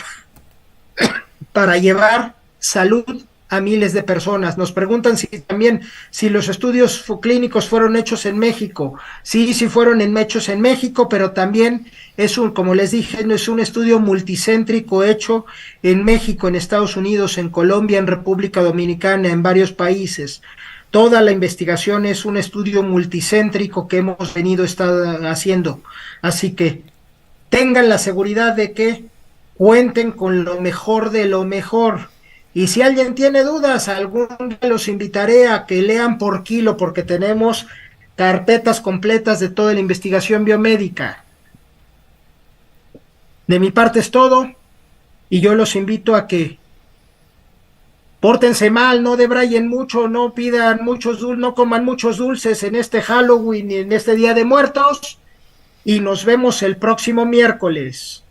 para llevar salud a miles de personas. Nos preguntan si los estudios clínicos fueron hechos en México. Sí, sí fueron hechos en México, pero también como les dije, no es un estudio multicéntrico hecho en México, en Estados Unidos, en Colombia, en República Dominicana, en varios países. Toda la investigación es un estudio multicéntrico que hemos venido haciendo. Así que tengan la seguridad de que cuenten con lo mejor de lo mejor. Y si alguien tiene dudas, algún día los invitaré a que lean por kilo, porque tenemos carpetas completas de toda la investigación biomédica. De mi parte es todo, y yo los invito a que pórtense mal, no debrayen mucho, no pidan muchos dulces, no coman muchos dulces en este Halloween y en este Día de Muertos, y nos vemos el próximo miércoles.